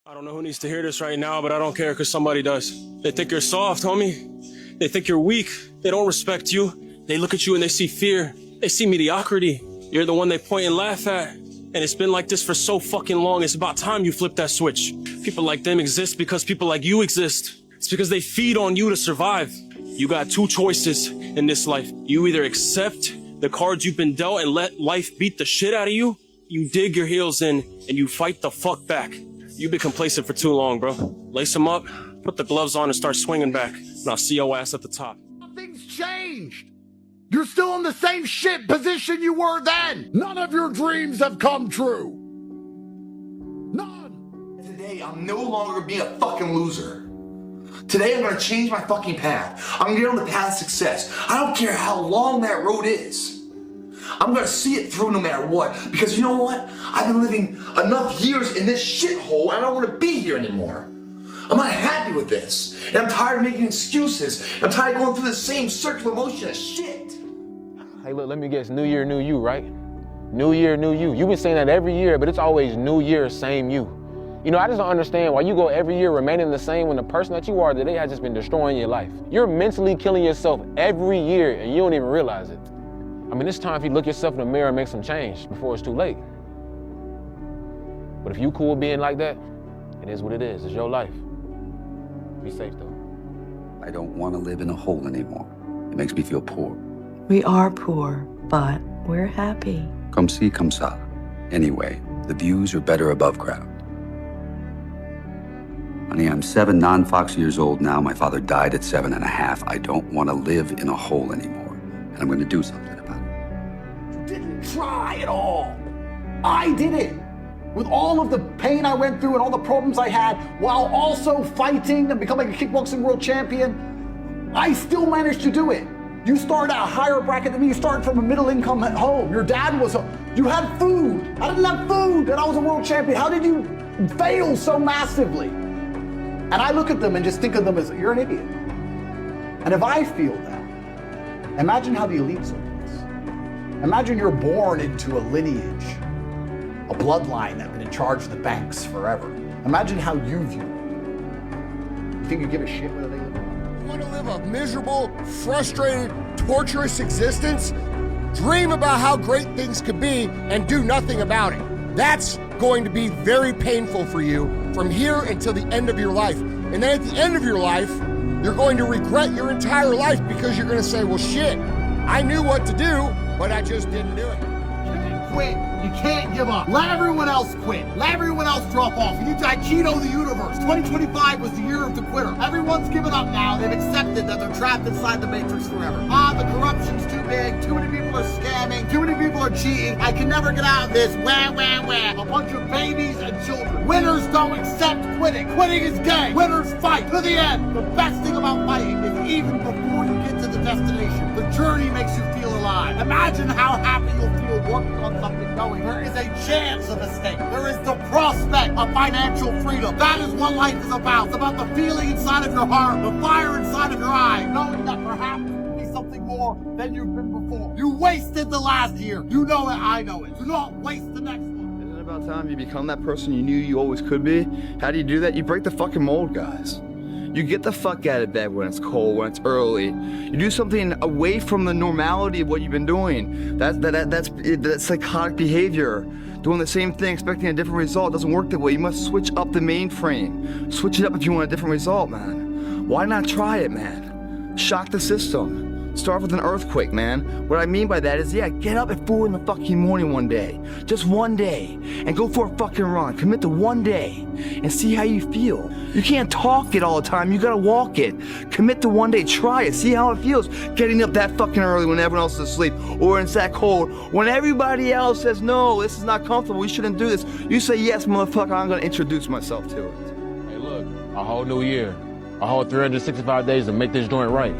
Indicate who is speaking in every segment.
Speaker 1: I don't know who needs to hear this right now, but I don't care because somebody does. They think you're soft, homie. They think you're weak. They don't respect you. They look at you and they see fear. They see mediocrity. You're the one they point and laugh at. And it's been like this for so fucking long. It's about time you flip that switch. People like them exist because people like you exist. It's because they feed on you to survive. You got two choices in this life. You either accept the cards you've been dealt and let life beat the shit out of you. You dig your heels in and you fight the fuck back. You've been complacent for too long, bro. Lace them up, put the gloves on and start swinging back. And I'll see your ass at the top.
Speaker 2: Nothing's changed. You're still in the same shit position you were then. None of your dreams have come true. None.
Speaker 3: Today, I'm no longer gonna be a fucking loser. Today, I'm gonna change my fucking path. I'm gonna get on the path of success. I don't care how long that road is. I'm gonna see it through no matter what. Because you know what? I've been living enough years in this shithole. I don't wanna be here anymore. I'm not happy with this. And I'm tired of making excuses. I'm tired of going through the same circular motion of shit.
Speaker 4: Hey, look, let me guess. New year, new you, right? New year, new you. You've been saying that every year, but it's always new year, same you. You know, I just don't understand why you go every year remaining the same when the person that you are today has just been destroying your life. You're mentally killing yourself every year and you don't even realize it. I mean, it's time for you to look yourself in the mirror and make some change before it's too late. But if you cool with being like that, it is what it is. It's your life. Be safe, though.
Speaker 5: I don't want to live in a hole anymore. It makes me feel poor.
Speaker 6: We are poor, but we're happy.
Speaker 5: Come see, come sa. Anyway, the views are better above ground. Honey, I'm 7 non-Fox years old now. My father died at 7.5. I don't want to live in a hole anymore. And I'm going to do something about it.
Speaker 2: You didn't try at all. I did it. With all of the pain I went through and all the problems I had, while also fighting and becoming a kickboxing world champion, I still managed to do it. You started at a higher bracket than me. You started from a middle-income home. Your dad you had food. I didn't have food, and I was a world champion. How did you fail so massively? And I look at them and just think of them as, you're an idiot. And if I feel that, imagine how the elites are this. Imagine you're born into a lineage, a bloodline that's been in charge of the banks forever. Imagine how you view it. You think you give a shit whether they live?
Speaker 7: You want to live a miserable, frustrated, torturous existence? Dream about how great things could be and do nothing about it. That's going to be very painful for you from here until the end of your life. And then at the end of your life, you're going to regret your entire life because you're going to say, well, shit, I knew what to do, but I just didn't do it.
Speaker 2: You can't quit. You can't give up. Let everyone else quit. Let everyone else drop off. You Aikido the universe. 2025 was the year of the quitter. Everyone's given up now. They've accepted that they're trapped inside the matrix forever. The corruption's too big. Too many people are scamming. Too many people are cheating. I can never get out of this. Wah, wah, wah. A bunch of babies and children. Winners don't accept quitting. Quitting is gay. Winners fight to the end. The best thing about fighting is even before you get to the destination, the journey makes you feel alive. Imagine how happy you'll feel working on something going. There is a chance of escape. There is the prospect of financial freedom. That is what life is about. It's about the feeling inside of your heart, the fire inside of your eye, knowing that perhaps you can be something more than you've been before. You wasted the last year. You know it, I know it. Do not waste the next one.
Speaker 8: Isn't it about time you become that person you knew you always could be? How do you do that? You break the fucking mold, guys. You get the fuck out of bed when it's cold, when it's early. You do something away from the normality of what you've been doing. That's psychotic behavior. Doing the same thing, expecting a different result doesn't work that way. You must switch up the mainframe. Switch it up if you want a different result, man. Why not try it, man? Shock the system. Start with an earthquake, man. What I mean by that is, yeah, get up at 4 in the fucking morning one day. Just one day. And go for a fucking run. Commit to one day. And see how you feel. You can't talk it all the time. You gotta walk it. Commit to one day. Try it. See how it feels. Getting up that fucking early when everyone else is asleep. Or when it's that cold. When everybody else says, no, this is not comfortable. We shouldn't do this. You say, yes, motherfucker, I'm gonna introduce myself to it.
Speaker 4: Hey, look, a whole new year. A whole 365 days to make this joint right.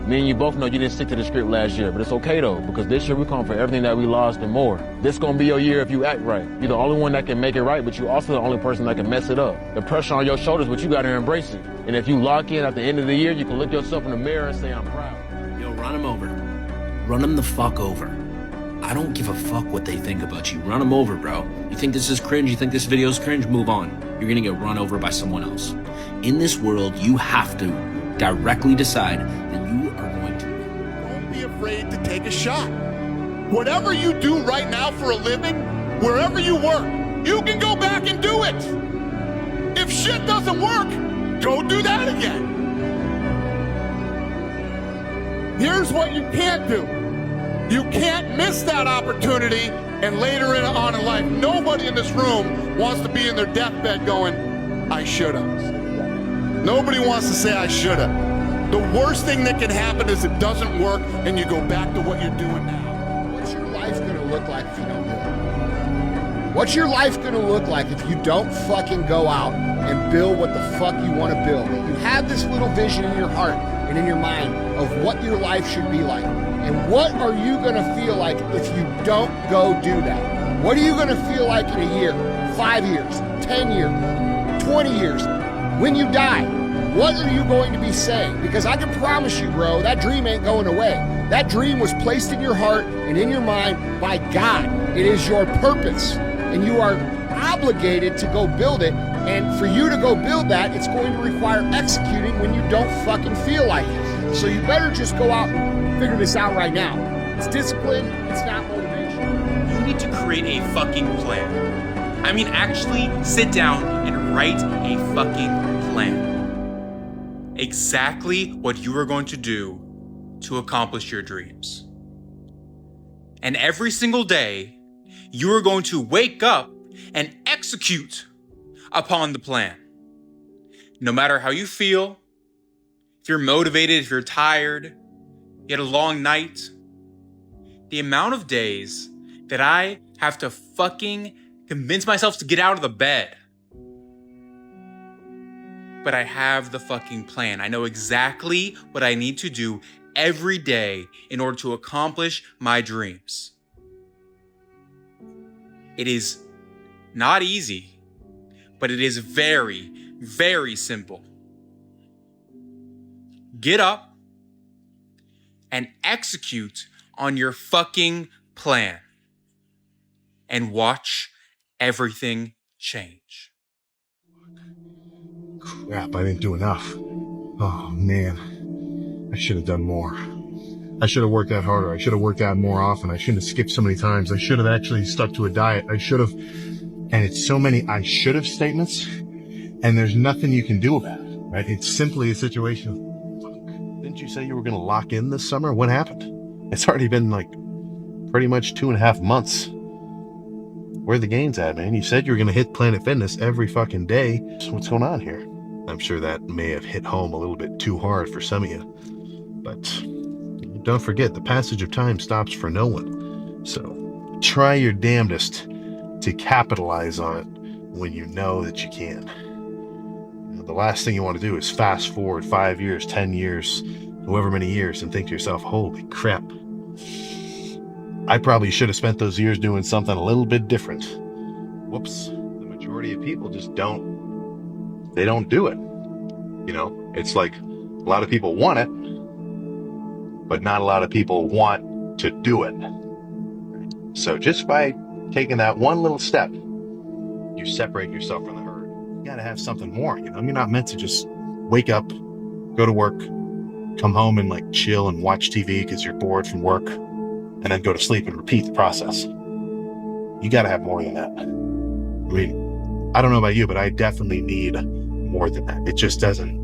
Speaker 4: Me and you both know you didn't stick to the script last year, but it's okay though, because this year we come for everything that we lost and more. This gonna be your year if you act right. You're the only one that can make it right, but you're also the only person that can mess it up. The pressure on your shoulders, but you gotta embrace it. And if you lock in at the end of the year, you can look yourself in the mirror and say, I'm proud.
Speaker 9: Yo, run him over. Run him the fuck over. I don't give a fuck what they think about you. Run them over, bro. You think this is cringe? You think this video is cringe? Move on. You're gonna get run over by someone else. In this world, you have to directly decide that you are going to win.
Speaker 7: Don't be afraid to take a shot. Whatever you do right now for a living, wherever you work, you can go back and do it. If shit doesn't work, go do that again. Here's what you can't do. You can't miss that opportunity, and later on in life, nobody in this room wants to be in their deathbed going, I shoulda. Nobody wants to say I shoulda. The worst thing that can happen is it doesn't work and you go back to what you're doing now. What's your life gonna look like if you don't do it? What's your life gonna look like if you don't fucking go out and build what the fuck you wanna build? You have this little vision in your heart and in your mind of what your life should be like. And what are you gonna feel like if you don't go do that? What are you gonna feel like in a year, 5 years, 10 years, 20 years? When you die, what are you going to be saying? Because I can promise you, bro, that dream ain't going away. That dream was placed in your heart and in your mind by God. It is your purpose, and you are obligated to go build it. And for you to go build that, it's going to require executing when you don't fucking feel like it. So you better just go out and figure this out right now. It's discipline, it's not motivation.
Speaker 10: You need to create a fucking plan. I mean, actually sit down and write a fucking plan. Exactly what you are going to do to accomplish your dreams. And every single day, you are going to wake up and execute upon the plan. No matter how you feel, if you're motivated, if you're tired, you had a long night, the amount of days that I have to fucking convince myself to get out of the bed. But I have the fucking plan. I know exactly what I need to do every day in order to accomplish my dreams. It is not easy, but it is very, very simple. Get up and execute on your fucking plan and watch everything change.
Speaker 11: Crap, I didn't do enough. Oh man, I should have done more. I should have worked that harder. I should have worked out more often. I shouldn't have skipped so many times. I should have actually stuck to a diet. I should have, and it's so many I should have statements, and there's nothing you can do about it, right? It's simply a situation of, fuck, didn't you say you were going to lock in this summer? What happened? It's already been like pretty much 2.5 months. Where are the gains at, man? You said you were going to hit Planet Fitness every fucking day. So what's going on here? I'm sure that may have hit home a little bit too hard for some of you, but don't forget, the passage of time stops for no one. So try your damnedest to capitalize on it when you know that you can. The last thing you want to do is fast forward 5 years, 10 years, however many years, and think to yourself, holy crap, I probably should have spent those years doing something a little bit different. Whoops. The majority of people just don't do it. You know, it's like a lot of people want it, but not a lot of people want to do it. So just by taking that one little step, you separate yourself from the herd. You gotta have something more, you know? You're not meant to just wake up, go to work, come home and like chill and watch TV because you're bored from work, and then go to sleep and repeat the process. You gotta have more than that. I mean, I don't know about you, but I definitely need more than that. It just doesn't,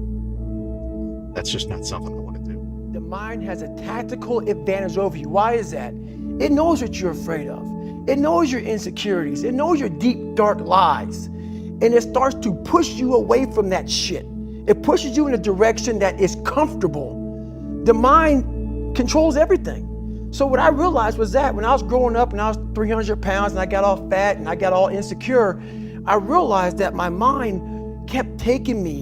Speaker 11: that's just not something I want to do.
Speaker 12: The mind has a tactical advantage over you. Why is that? It knows what you're afraid of. It knows your insecurities. It knows your deep, dark lies. And it starts to push you away from that shit. It pushes you in a direction that is comfortable. The mind controls everything. So what I realized was that when I was growing up and I was 300 pounds and I got all fat and I got all insecure, I realized that my mind kept taking me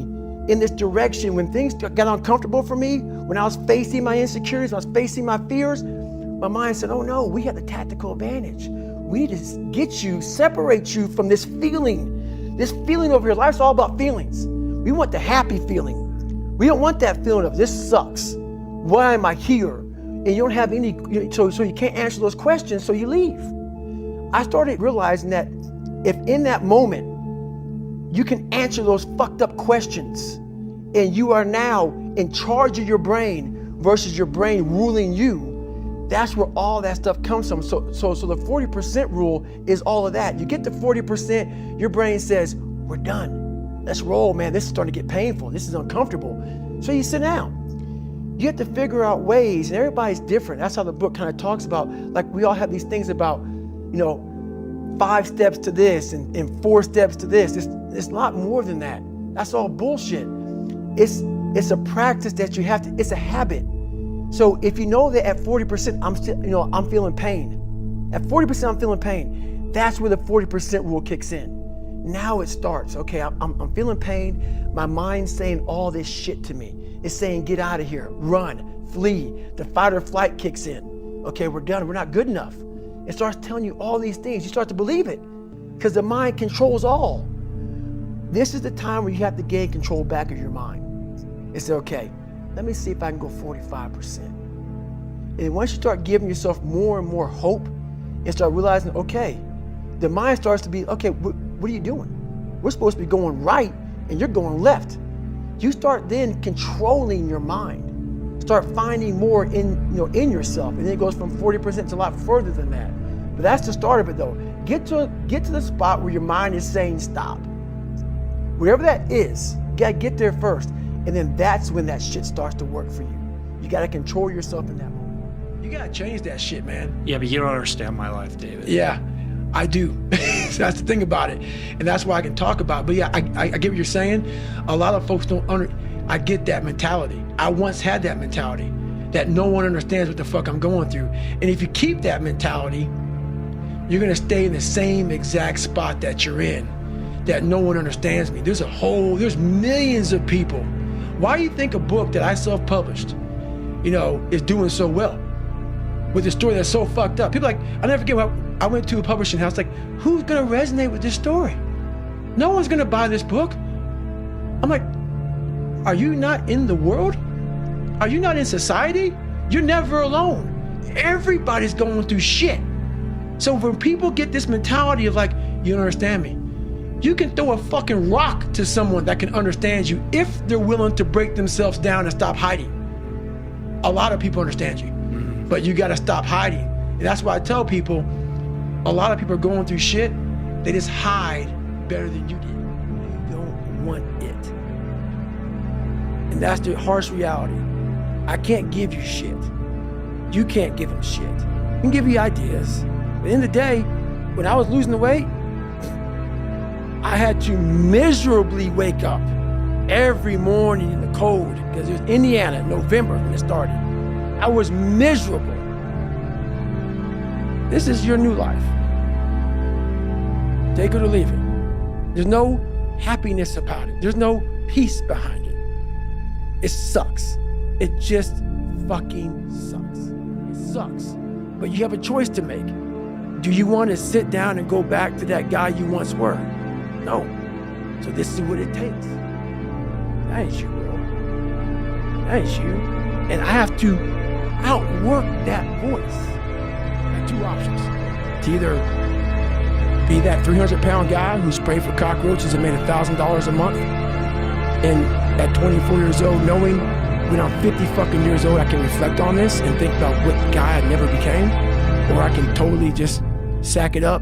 Speaker 12: in this direction. When things got uncomfortable for me, when I was facing my insecurities, when I was facing my fears, my mind said, oh no, we have the tactical advantage. We need to get you, separate you from this feeling over here. Life's all about feelings. We want the happy feeling. We don't want that feeling of this sucks. Why am I here? and you don't have any, so you can't answer those questions, so you leave. I started realizing that if in that moment you can answer those fucked up questions and you are now in charge of your brain versus your brain ruling you, that's where all that stuff comes from. So the 40% rule is all of that. You get to 40%, your brain says, we're done. Let's roll, man. This is starting to get painful. This is uncomfortable. So you sit down. You have to figure out ways, and everybody's different. That's how the book kind of talks about, like we all have these things about, 5 steps to this and 4 steps to this. It's a lot more than that. That's all bullshit. It's a practice that you have to, it's a habit. So if you know that at 40%, I'm feeling pain. At 40%, I'm feeling pain. That's where the 40% rule kicks in. Now it starts. Okay, I'm feeling pain. My mind's saying all this shit to me. It's saying, get out of here, run, flee. The fight or flight kicks in. Okay, we're done. We're not good enough. It starts telling you all these things. You start to believe it because the mind controls all. This is the time where you have to gain control back of your mind. It's okay, let me see if I can go 45%. And once you start giving yourself more and more hope and start realizing, okay, the mind starts to be, okay, what are you doing? We're supposed to be going right and you're going left. You start then controlling your mind. Start finding more in yourself. And then it goes from 40% to a lot further than that. But that's the start of it though. Get to the spot where your mind is saying stop. Whatever that is, you gotta get there first. And then that's when that shit starts to work for you. You gotta control yourself in that moment. You gotta change that shit, man.
Speaker 13: Yeah, but you don't understand my life, David.
Speaker 12: Yeah, I do. So that's the thing about it. And that's why I can talk about it. But yeah, I get what you're saying. A lot of folks I get that mentality. I once had that mentality that no one understands what the fuck I'm going through. And if you keep that mentality, you're gonna stay in the same exact spot that you're in, that no one understands me. There's millions of people. Why do you think a book that I self-published, is doing so well with a story that's so fucked up? People I'll never forget when I went to a publishing house, like, who's gonna resonate with this story? No one's gonna buy this book. I'm like, are you not in the world? Are you not in society? You're never alone. Everybody's going through shit. So when people get this mentality of like, you don't understand me, you can throw a fucking rock to someone that can understand you if they're willing to break themselves down and stop hiding. A lot of people understand you, but you gotta stop hiding. And that's why I tell people, a lot of people are going through shit, they just hide better than you did. You don't want it. And that's the harsh reality. I can't give you shit. You can't give them shit. I can give you ideas. But in the day, when I was losing the weight, I had to miserably wake up every morning in the cold, because it was Indiana, November when it started. I was miserable. This is your new life. Take it or leave it. There's no happiness about it. There's no peace behind it. It sucks. It just fucking sucks. It sucks. But you have a choice to make. Do you want to sit down and go back to that guy you once were? No. So this is what it takes. That ain't you, bro. That ain't you. And I have to outwork that voice. I have 2 options. To either be that 300-pound guy who sprayed for cockroaches and made $1,000 a month, and at 24 years old, knowing when I'm 50 fucking years old, I can reflect on this and think about what guy I never became, or I can totally just sack it up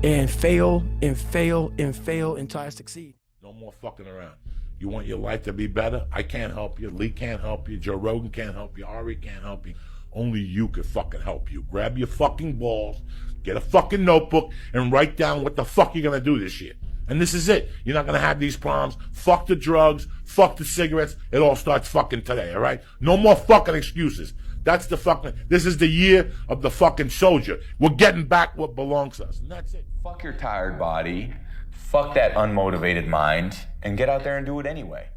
Speaker 12: and fail and fail and fail until I succeed.
Speaker 14: No more fucking around. You want your life to be better? I can't help you. Lee can't help you. Joe Rogan can't help you. Ari can't help you. Only you can fucking help you. Grab your fucking balls, get a fucking notebook, and write down what the fuck you're gonna do this year. And this is it. You're not gonna have these problems. Fuck the drugs. Fuck the cigarettes. It all starts fucking today, all right? No more fucking excuses. That's the fucking, this is the year of the fucking soldier. We're getting back what belongs to us, and that's it.
Speaker 15: Fuck your tired body, fuck that unmotivated mind, and get out there and do it anyway.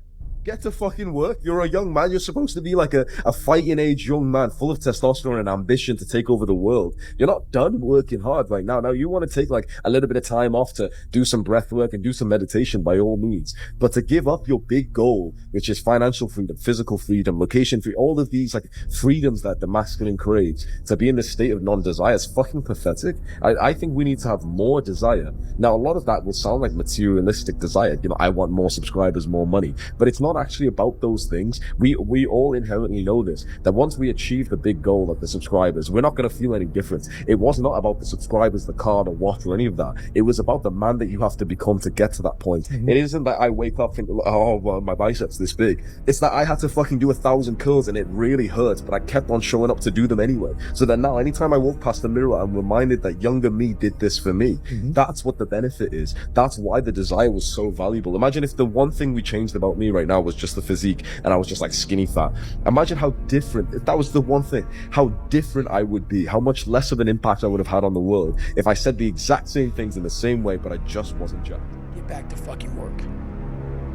Speaker 15: Get to fucking work. You're a young man. You're supposed to be like a fighting age young man full of testosterone and ambition to take over the world. You're not done working hard right now. Now you want to take like a little bit of time off to do some breath work and do some meditation by all means. But to give up your big goal, which is financial freedom, physical freedom, location freedom, all of these like freedoms that the masculine craves, to be in this state of non-desire is fucking pathetic. I think we need to have more desire. Now, a lot of that will sound like materialistic desire. You know, I want more subscribers, more money, but it's not actually about those things. We all inherently know this, that once we achieve the big goal of the subscribers, we're not going to feel any difference. It was not about the subscribers, the car, the watch, or any of that. It was about the man that you have to become to get to that point. It isn't that I wake up thinking, oh, well, my biceps this big. It's that I had to fucking do 1,000 curls and it really hurts, but I kept on showing up to do them anyway. So that now, anytime I walk past the mirror, I'm reminded that younger me did this for me. That's what the benefit is. That's why the desire was so valuable. Imagine if the one thing we changed about me right now was just the physique and I was just like skinny fat. Imagine how different, if that was the one thing, how different I would be, how much less of an impact I would have had on the world if I said the exact same things in the same way, but I just wasn't jacked.
Speaker 12: Get back to fucking work.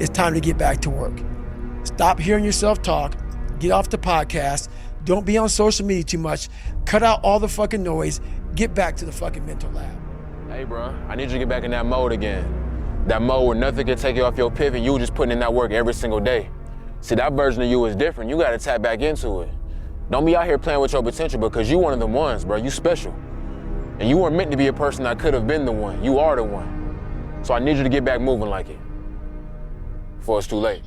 Speaker 12: It's time to get back to work. Stop hearing yourself talk. Get off the podcast. Don't be on social media too much. Cut out all the fucking noise. Get back to the fucking mental lab.
Speaker 4: Hey, bro, I need you to get back in that mode again. That mode where nothing can take you off your pivot. You just putting in that work every single day. See, that version of you is different. You gotta tap back into it. Don't be out here playing with your potential because you one of them ones, bro. You special. And you weren't meant to be a person that could have been the one. You are the one. So I need you to get back moving like it before it's too late.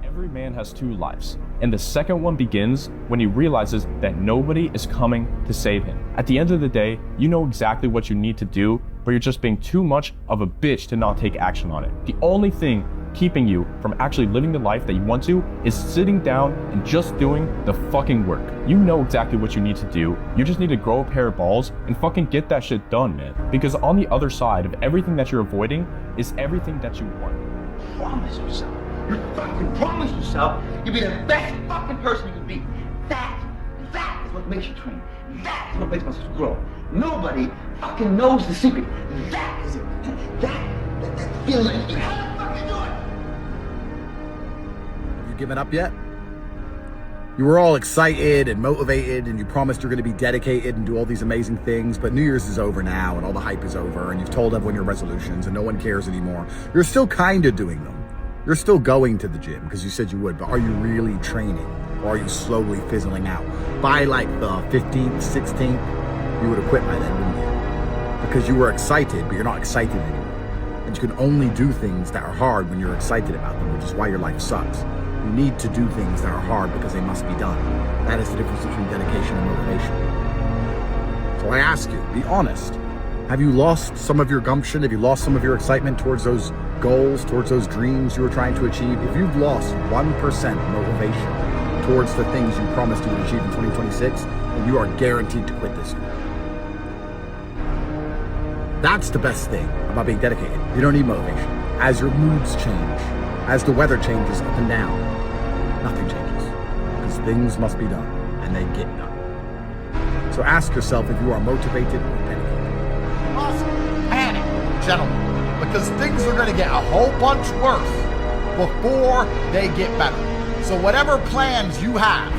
Speaker 16: Every man has two lives, and the second one begins when he realizes that nobody is coming to save him. At the end of the day, you know exactly what you need to do, but you're just being too much of a bitch to not take action on it. The only thing keeping you from actually living the life that you want to is sitting down and just doing the fucking work. You know exactly what you need to do. You just need to grow a pair of balls and fucking get that shit done, man. Because on the other side of everything that you're avoiding is everything that you want.
Speaker 17: Promise yourself. You fucking promise yourself you'll be the best fucking person you can be. That is what makes you train. That is what makes us grow. Nobody fucking knows the secret. That is it. That feeling. You gotta fucking do it.
Speaker 2: Have you given up yet? You were all excited and motivated and you promised you're going to be dedicated and do all these amazing things, but New Year's is over now and all the hype is over and you've told everyone your resolutions and no one cares anymore. You're still kind of doing them. You're still going to the gym because you said you would, but are you really training? Or are you slowly fizzling out? By like the 15th, 16th, you would have quit by then, wouldn't you? Because you were excited, but you're not excited anymore. And you can only do things that are hard when you're excited about them, which is why your life sucks. You need to do things that are hard because they must be done. That is the difference between dedication and motivation. So I ask you, be honest. Have you lost some of your gumption? Have you lost some of your excitement towards those goals, towards those dreams you were trying to achieve? If you've lost 1% motivation towards the things you promised you would achieve in 2026, then you are guaranteed to quit this year. That's the best thing about being dedicated. You don't need motivation. As your moods change, as the weather changes up and down, nothing changes. Because things must be done, and they get done. So ask yourself if you are motivated or dedicated. Panic, gentlemen, because things are going to get a whole bunch worse before they get better. So whatever plans you have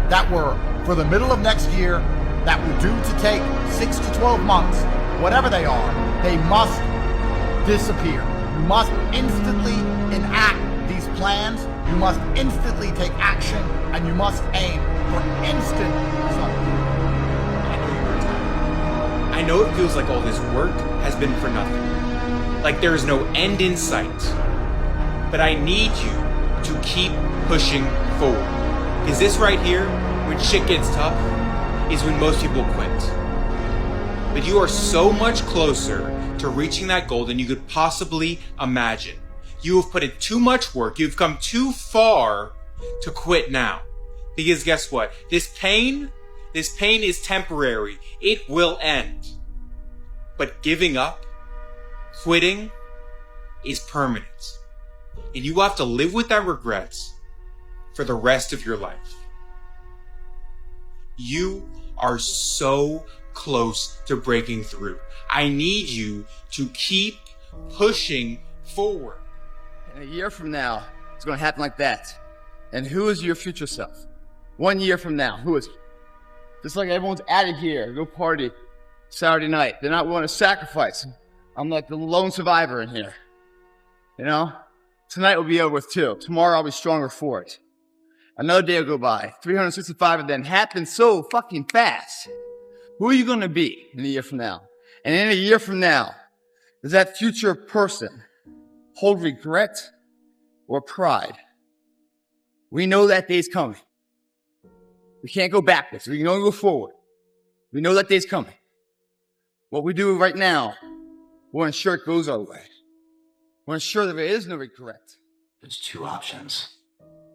Speaker 2: that were for the middle of next year, that were due to take 6 to 12 months, whatever they are, they must disappear. You must instantly enact these plans. You must instantly take action, and you must aim for instant results.
Speaker 10: I know it feels like all this work has been for nothing. Like there is no end in sight. But I need you to keep pushing forward. Because this right here, when shit gets tough, is when most people quit. But you are so much closer to reaching that goal than you could possibly imagine. You have put in too much work. You've come too far to quit now. Because guess what? This pain is temporary. It will end. But giving up, quitting, is permanent. And you have to live with that regret for the rest of your life. You are so close to breaking through. I need you to keep pushing forward.
Speaker 8: And a year from now, it's gonna happen like that. And who is your future self? 1 year from now, who is it? Just like everyone's out of here, go party Saturday night. They're not willing to sacrifice. I'm like the lone survivor in here. You know? Tonight will be over with too. Tomorrow I'll be stronger for it. Another day will go by. 365 of them happen so fucking fast. Who are you gonna be in a year from now? And in a year from now, does that future person hold regret or pride? We know that day's coming. We can't go backwards. We can only go forward. We know that day's coming. What we do right now, we'll ensure it goes our way. We'll ensure that there is no regret.
Speaker 9: There's two options.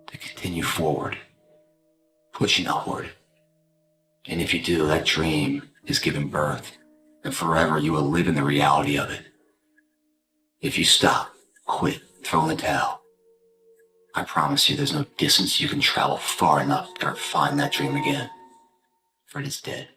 Speaker 9: To continue forward, pushing upward. And if you do, that dream is given birth, and forever you will live in the reality of it. If you stop, quit, throw in the towel, I promise you there's no distance you can travel far enough to ever find that dream again. For it is dead.